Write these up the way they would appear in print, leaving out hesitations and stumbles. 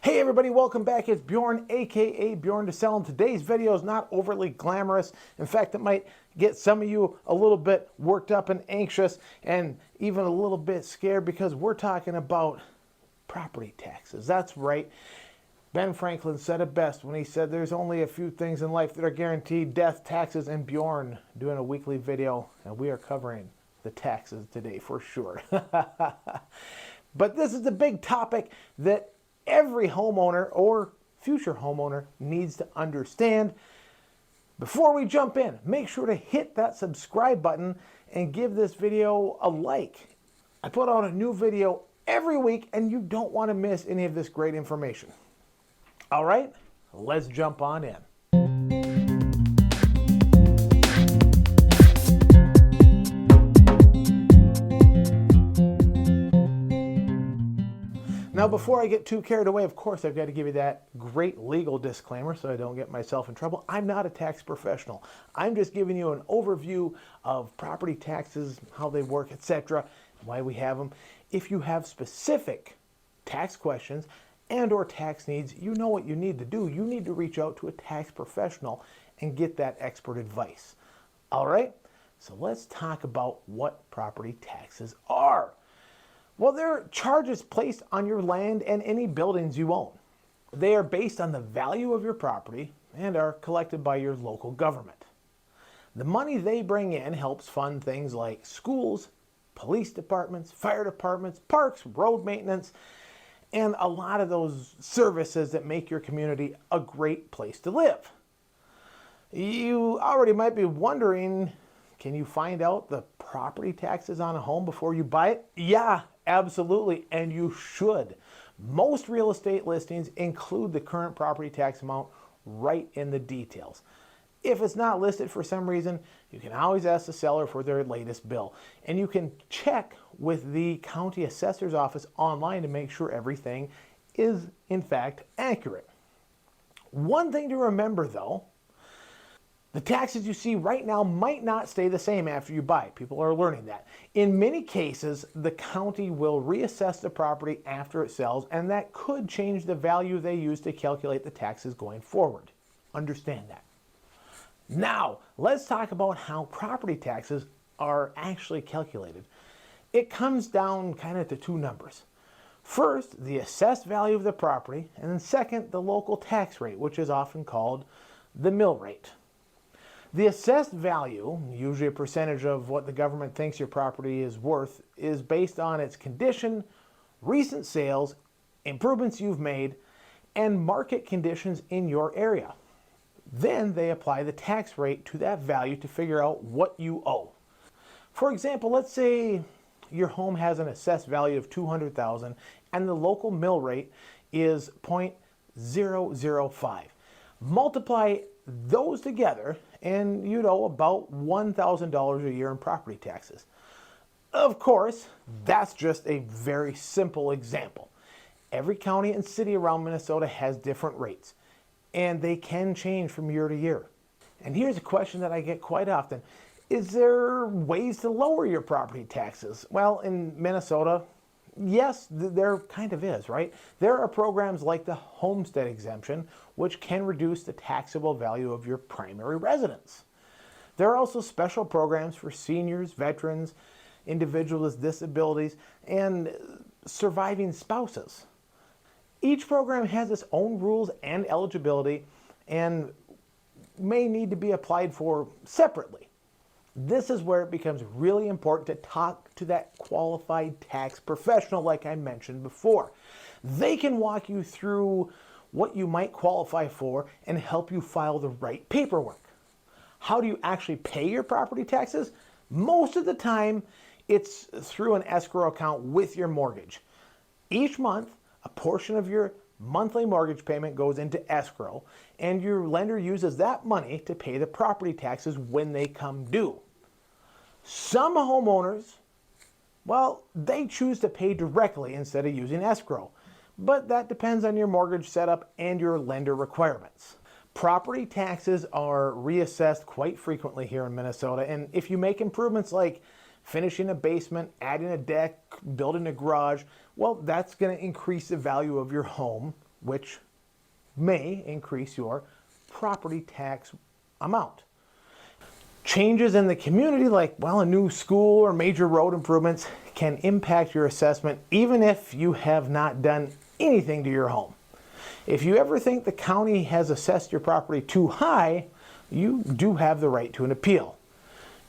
Hey everybody, welcome back. It's Bjorn, aka Bjorn to Sell, and today's video is not overly glamorous. In fact, it might get some of you a little bit worked up and anxious and even a little bit scared because we're talking about property taxes. That's right. Ben Franklin said it best when he said there's only a few things in life that are guaranteed: death, taxes, and Bjorn doing a weekly video, and we are covering the taxes today for sure. But this is the big topic that every homeowner or future homeowner needs to understand. Before we jump in, make sure to hit that subscribe button and give this video a like. I put out a new video every week and you don't want to miss any of this great information. All right, let's jump on in. Now, before I get too carried away, of course, I've got to give you that great legal disclaimer so I don't get myself in trouble. I'm not a tax professional. I'm just giving you an overview of property taxes, how they work, etc., why we have them. If you have specific tax questions and or tax needs, you know what you need to do. You need to reach out to a tax professional and get that expert advice. All right? So let's talk about what property taxes are. Well, they're charges placed on your land and any buildings you own. They are based on the value of your property and are collected by your local government. The money they bring in helps fund things like schools, police departments, fire departments, parks, road maintenance, and a lot of those services that make your community a great place to live. You already might be wondering, can you find out the property taxes on a home before you buy it? Yeah, absolutely, and you should. Most real estate listings include the current property tax amount right in the details. If it's not listed for some reason, you can always ask the seller for their latest bill. And you can check with the county assessor's office online to make sure everything is, in fact, accurate. One thing to remember, though, the taxes you see right now might not stay the same after you buy. People are learning that. In many cases, the county will reassess the property after it sells, and that could change the value they use to calculate the taxes going forward. Understand that. Now, let's talk about how property taxes are actually calculated. It comes down kind of to two numbers. First, the assessed value of the property, and then second, the local tax rate, which is often called the mill rate. The assessed value, usually a percentage of what the government thinks your property is worth, is based on its condition, recent sales, improvements you've made, and market conditions in your area. Then they apply the tax rate to that value to figure out what you owe. For example, let's say your home has an assessed value of $200,000 and the local mill rate is 0.005. Multiply those together and you'd owe about $1,000 a year in property taxes. Of course, that's just a very simple example. Every county and city around Minnesota has different rates, and they can change from year to year. And here's a question that I get quite often. Is there ways to lower your property taxes? Well, in Minnesota, yes, there kind of is, right? There are programs like the homestead exemption, which can reduce the taxable value of your primary residence. There are also special programs for seniors, veterans, individuals with disabilities, and surviving spouses. Each program has its own rules and eligibility and may need to be applied for separately. This is where it becomes really important to talk to that qualified tax professional like I mentioned before. They can walk you through what you might qualify for and help you file the right paperwork. How do you actually pay your property taxes? Most of the time, it's through an escrow account with your mortgage. Each month, a portion of your monthly mortgage payment goes into escrow, and your lender uses that money to pay the property taxes when they come due. Some homeowners, well, they choose to pay directly instead of using escrow, but that depends on your mortgage setup and your lender requirements. Property taxes are reassessed quite frequently here in Minnesota, and if you make improvements like finishing a basement, adding a deck, building a garage, well, that's going to increase the value of your home which may increase your property tax amount. Changes in the community, like, well, a new school or major road improvements, can impact your assessment even if you have not done anything to your home. If you ever think the county has assessed your property too high, you do have the right to an appeal.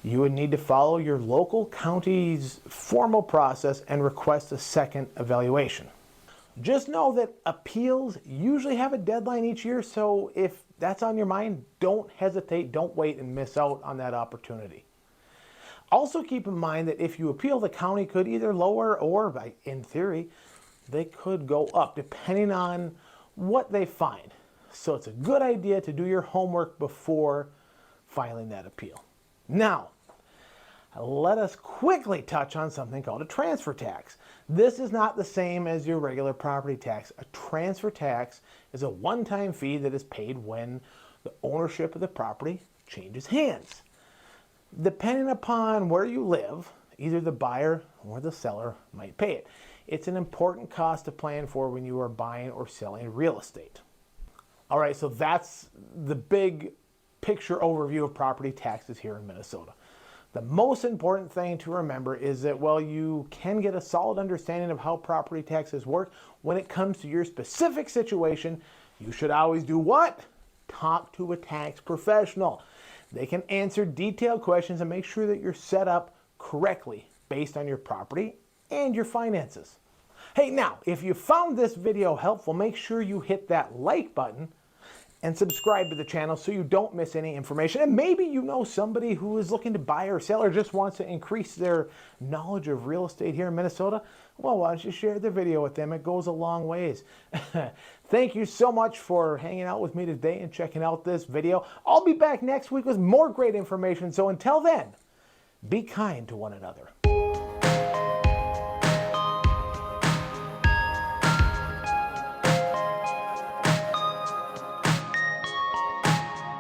You would need to follow your local county's formal process and request a second evaluation. Just know that appeals usually have a deadline each year, so if that's on your mind, don't hesitate, don't wait and miss out on that opportunity. Also keep in mind that if you appeal, the county could either lower or, in theory, they could go up depending on what they find. So it's a good idea to do your homework before filing that appeal. Now, let us quickly touch on something called a transfer tax. This is not the same as your regular property tax. A transfer tax is a one-time fee that is paid when the ownership of the property changes hands. Depending upon where you live, either the buyer or the seller might pay it. It's an important cost to plan for when you are buying or selling real estate. All right, so that's the big picture overview of property taxes here in Minnesota. The most important thing to remember is that while you can get a solid understanding of how property taxes work, when it comes to your specific situation, you should always do what? Talk to a tax professional. They can answer detailed questions and make sure that you're set up correctly based on your property and your finances. Hey, now, if you found this video helpful, make sure you hit that like button and subscribe to the channel so you don't miss any information. And maybe you know somebody who is looking to buy or sell or just wants to increase their knowledge of real estate here in Minnesota. Well, why don't you share the video with them? It goes a long ways. Thank you so much for hanging out with me today and checking out this video. I'll be back next week with more great information. So until then, be kind to one another.